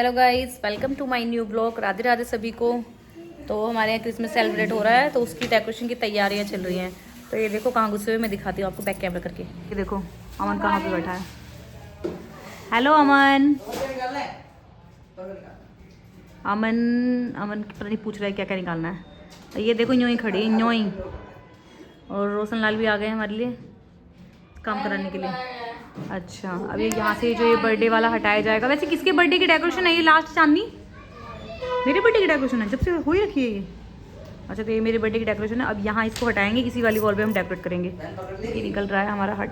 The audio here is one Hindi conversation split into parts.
Hello guys, welcome to my new blog. Radhe Radhe सभी को। तो हमारे यहाँ क्रिसमस सेलिब्रेट हो रहा है, तो उसकी डेकोरेशन की तैयारियां चल रही हैं। तो ये देखो कहाँ घुसे हुए, मैं दिखाती हूँ आपको बैक कैमरा करके। ये देखो अमन कहाँ पे बैठा है। हेलो अमन। अमन अमन पता नहीं पूछ रहा है क्या क्या निकालना है। तो ये देखो यूँ ही खड़ी यूँ ही। और रोशन लाल भी आ गए हमारे लिए काम कराने के लिए। अच्छा, अब ये यहाँ से जो ये बर्थडे वाला हटाया जाएगा। वैसे किसके बर्थडे की डेकोरेशन है ये लास्ट चांदनी? मेरे बर्थडे की डेकोरेशन है, जब से हो ही रखी है ये। अच्छा, तो ये मेरे बर्थडे की डेकोरेशन है। अब यहाँ इसको हटाएंगे, किसी वाली वॉल पे हम डेकोरेट करेंगे। ये निकल रहा है हमारा हट,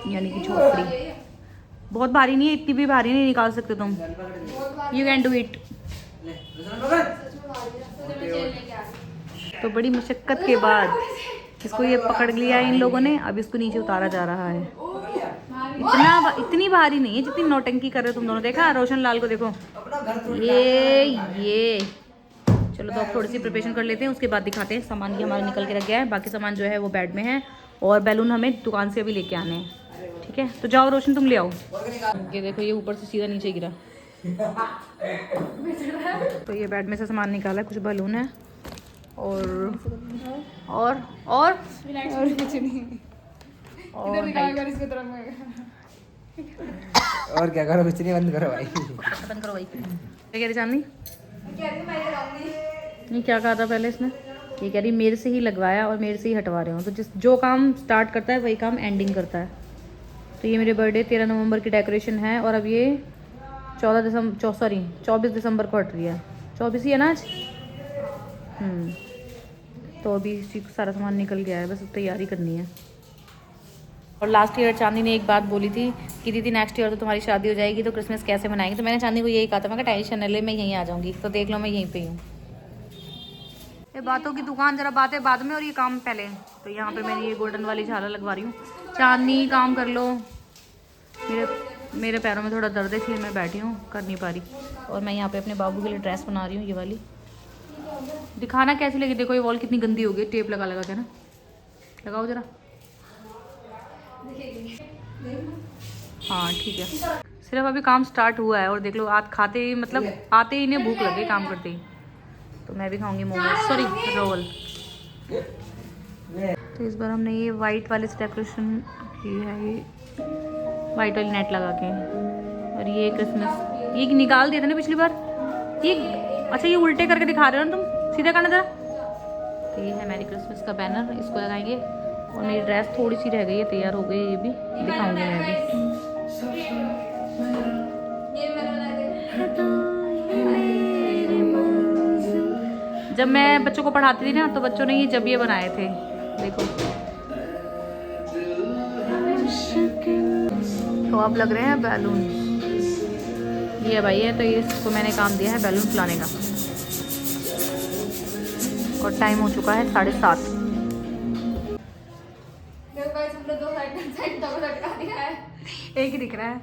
यानी कि झोपड़ी। बहुत भारी नहीं है, इतनी भी भारी नहीं निकाल सकते तुम। You can do it. तो बड़ी मशक्कत के बाद इसको ये पकड़ लिया इन लोगों ने। अब इसको नीचे उतारा जा रहा है। इतनी भारी नहीं है जितनी नौटंकी कर रहे हो तुम दोनों। देखा रोशन लाल को, देखो ये चलो। तो अब थोड़ी सी प्रिपरेशन कर लेते हैं, उसके बाद दिखाते हैं। सामान ये हमारा निकल के रख गया है, बाकी सामान जो है वो बेड में है। और बैलून हमें दुकान से अभी लेके आने हैं, ठीक है। तो जाओ रोशन, तुम ले आओ। ये देखो ये ऊपर से सीधा नीचे गिरा। तो ये बेड में से सामान निकाला है, कुछ बैलून है और कुछ नहीं। और क्या करो, कुछ नहीं, बंद करो भाई। बंद करो भाई। क्या कह रही चांदनी? नहीं, क्या कहा था पहले इसने? ये कह रही मेरे से ही लगवाया और मेरे से ही हटवा रहे हो। तो जो काम स्टार्ट करता है वही काम एंडिंग करता है। तो ये मेरे बर्थडे 13 नवंबर की डेकोरेशन है और अब ये 24 दिसंबर को हट रही है। 24 ही है ना आज। तो अभी इसी को सारा सामान निकल गया है, बस तैयारी करनी है। और लास्ट ईयर चांदी ने एक बात बोली थी कि दीदी नेक्स्ट ईयर तो तुम्हारी शादी हो जाएगी, तो क्रिसमस कैसे मनाएंगे। तो मैंने चांदी को यही कहा था, मैं कहा टेंशन नहीं ले, मैं यहीं आ जाऊंगी। तो देख लो मैं यहीं पे हूँ। ये बातों की दुकान, जरा बातें बाद में और ये काम पहले। तो यहाँ पे मैंने ये गोल्डन वाली झालर लगवा रही हूँ। चांदनी काम कर लो। मेरे पैरों में थोड़ा दर्द है, इसलिए मैं बैठी हूँ, कर नहीं पा रही। और मैं यहाँ पे अपने बाबू के लिए ड्रेस बना रही हूँ, ये वाली। दिखाना कैसी लगी। देखो ये वॉल कितनी गंदी हो गई, टेप लगा लगा के ना। लगाओ जरा। हाँ ठीक है। सिर्फ अभी काम स्टार्ट हुआ है और देख लो आज खाते ही, मतलब आते ही इन्हें भूख लगी काम करते ही। तो मैं भी खाऊंगी मोमोज, सॉरी रोल। तो इस बार हमने ये वाइट वाले से डेकोरेशन की है, ये वाइट वाली नेट लगा के। और ये क्रिसमस ये निकाल दिया था ना पिछली बार ये। अच्छा, ये उल्टे करके दिखा रहे हो ना तुम, सीधा करना जरा। तो ये है मेरी क्रिसमस का बैनर, इसको लगाएंगे। और मेरी ड्रेस थोड़ी सी रह गई है, तैयार हो गई, ये भी दिखाऊंगी मैं भी। जब मैं बच्चों को पढ़ाती थी ना, तो बच्चों ने ये जब ये बनाए थे, देखो। तो अब लग रहे हैं बैलून। ये भाई है, तो इसको मैंने काम दिया है बैलून फुलाने का। और टाइम हो चुका है 7:30। एक ही दिख रहा है।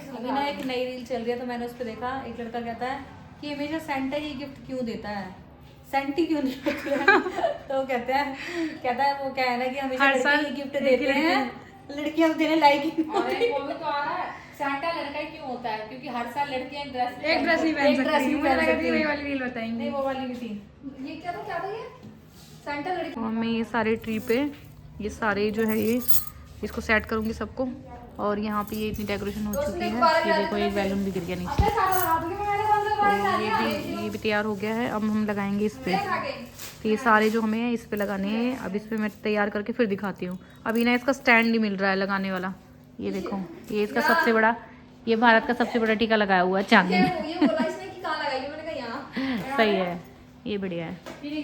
अभी ना एक नई रील चल रही है, तो मैंने उस पर देखा, एक लड़का कहता है कि हमेशा सेंटा ही गिफ्ट क्यों देता है, सेंटी क्यों नहीं देती है। तो कहता है वो क्या है ना कि हमेशा लड़के ही गिफ्ट देते हैं, लड़कियां तो देने लायक ही नहीं होती। सैंटा लड़का ही क्यों होता है? क्योंकि हर साल लड़कियां एक ड्रेस नहीं पहन सकती। मुझे लगा कि वही वाली रील बताएंगे। नहीं, वो वाली भी थी। ये क्या था ये सैंटा लड़की। तो मैं ये सारे ट्री पे ये सारे जो है ये इसको सेट करूंगी सबको। और यहाँ पे ये इतनी डेकोरेशन हो चुकी है। ये देखो एक बैलून भी गिर गया नीचे। तो ये भी तैयार हो गया है। अब हम लगाएंगे इस पे। तो ये सारे जो हमें इस पे लगाने हैं, अब इस पे मैं तैयार करके फिर दिखाती हूँ। अभी ना इसका स्टैंड नहीं मिल रहा है लगाने वाला। ये देखो ये इसका सबसे बड़ा, ये भारत का सबसे बड़ा टीका लगाया हुआ है चांदी में। सही है, ये बढ़िया है।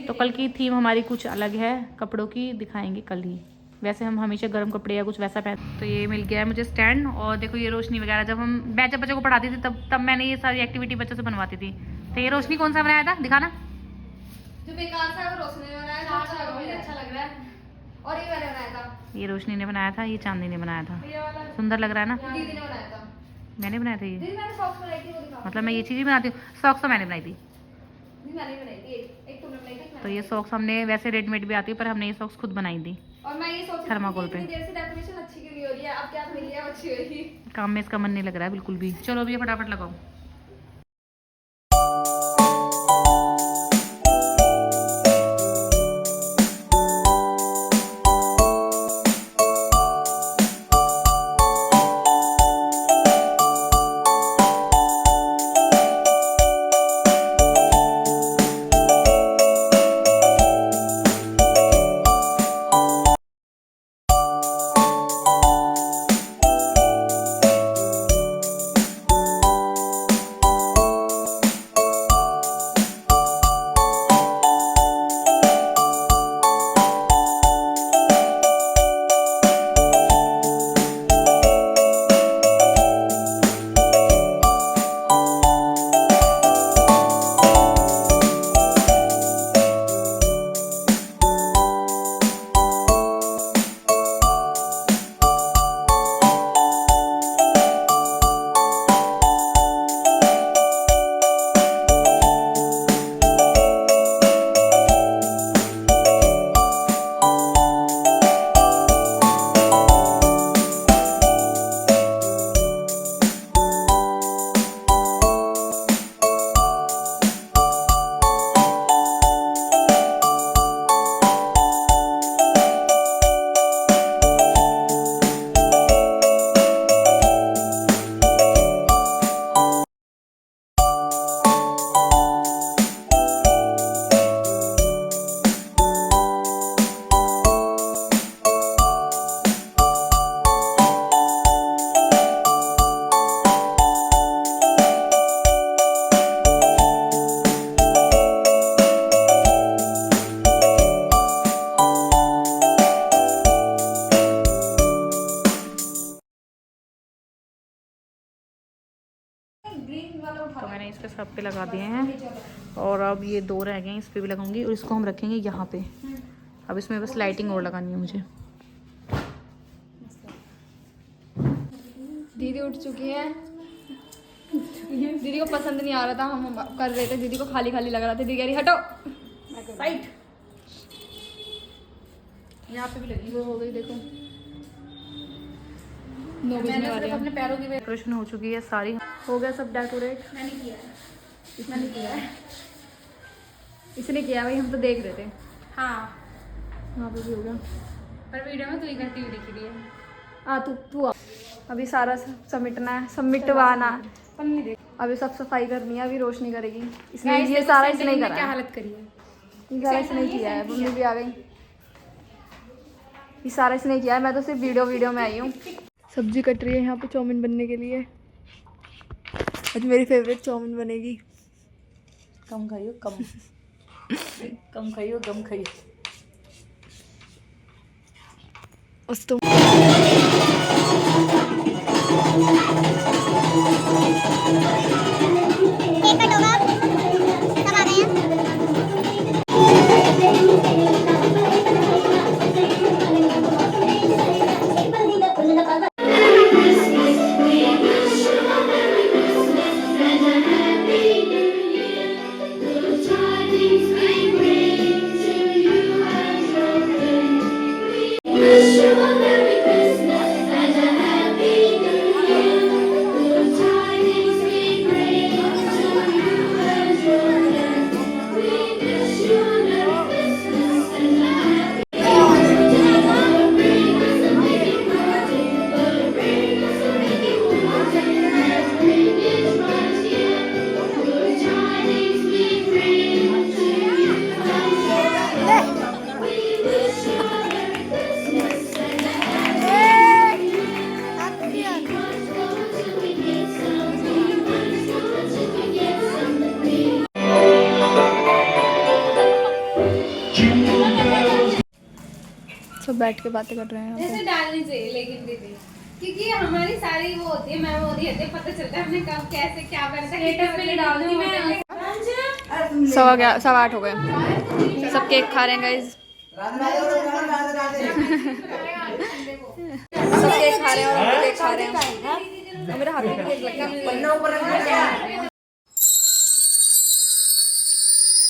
तो कल की थीम हमारी कुछ अलग है, कपड़ों की दिखाएंगे कल ही। वैसे हम हमेशा गर्म कपड़े या कुछ वैसा पहन। तो ये मिल गया है मुझे स्टैंड। और देखो ये रोशनी वगैरह, जब बच्चों को पढ़ाती थी तब मैंने ये सारी एक्टिविटी बच्चों से बनवाती थी। तो ये रोशनी कौन सा बनाया था, दिखाना। जो बेकार था वो रोशनी ने बनाया था, अच्छा लग रहा है। और ये मैंने बनाया था, ये रोशनी ने बनाया था, ये चांदी ने बनाया था। सुंदर लग रहा है ना। दीदी ने बनाया था। मैंने बनाया था ये, दीदी मैंने सॉक्स बनाई थी, वो दिखा। मतलब मैं ये चीज़ ही बनाती हूँ। सॉक्स तो मैंने बनाई थी। भी मैंने बनाई थी, एक तुमने बनाई थी, तो ये सॉक्स हमने वैसे रेडीमेड भी आती है, पर हमने ये सॉक्स खुद बनाई थी और मैं ये सोच रही थी थर्माकोल कि पे। इतनी देर से डेकोरेशन अच्छी क्यों नहीं हो रही है, अब क्या मिल गया अच्छी हो रही है। काम में इसका मन नहीं लग रहा है बिल्कुल भी। चलो अभी ये फटाफट लगाओ। तो मैंने इस पे सब पे लगा दिए हैं, और अब ये 2 रह गए हैं, इस पे भी लगाऊंगी, और इसको हम रखेंगे यहाँ पे। अब इसमें बस लाइटिंग और लगानी है मुझे। दीदी उठ चुकी है, दीदी को पसंद नहीं आ रहा था, हम कर रहे थे, दीदी को खाली खाली लग रहा था, दीदी कह रही हटो साइड। यहाँ पे भी लगी वो हो गई, देखो 9 बजने वाले हैं। अपने पैरों की डेकोरेशन हो चुकी है सारी, हो गया सब डेकोरेट। मैंने किया है, मैंने किया है, इसने किया भाई, हम तो देख रहे थे। हाँ यहाँ पे भी हो गया, पर वीडियो में तू ही करती हुई दिख रही है। हाँ तू आ। अभी सारा समेटना है, समेटवाना, अभी सब सफाई करनी है, अभी रोशनी करेगी, इसलिए ये सारा इसने करा। क्या हालत करी है, ये सारा इसने किया है। मम्मी भी आ गई, ये सारा इसने किया है, मैं तो सिर्फ वीडियो में आई हूँ। सब्जी कट रही है यहाँ पे चाउमीन बनने के लिए, आज मेरी फेवरेट चाउमीन बनेगी। कम खाइयो कम कम खाइयो कम खाइयो। उस सब बैठ के बातें कर रहे हैं। जैसे डालनी चाहिए लेकिन दीदी, क्योंकि हमारी सारी वो होती है, मैम होती है, पता चलता है हमने कब कैसे क्या बनता है। सवा 8 हो गए, सब केक खा रहे हैं गाइस, सब केक खा रहे हैं और केक खा रहे हैं। मेरे हाथ में केक लग गया।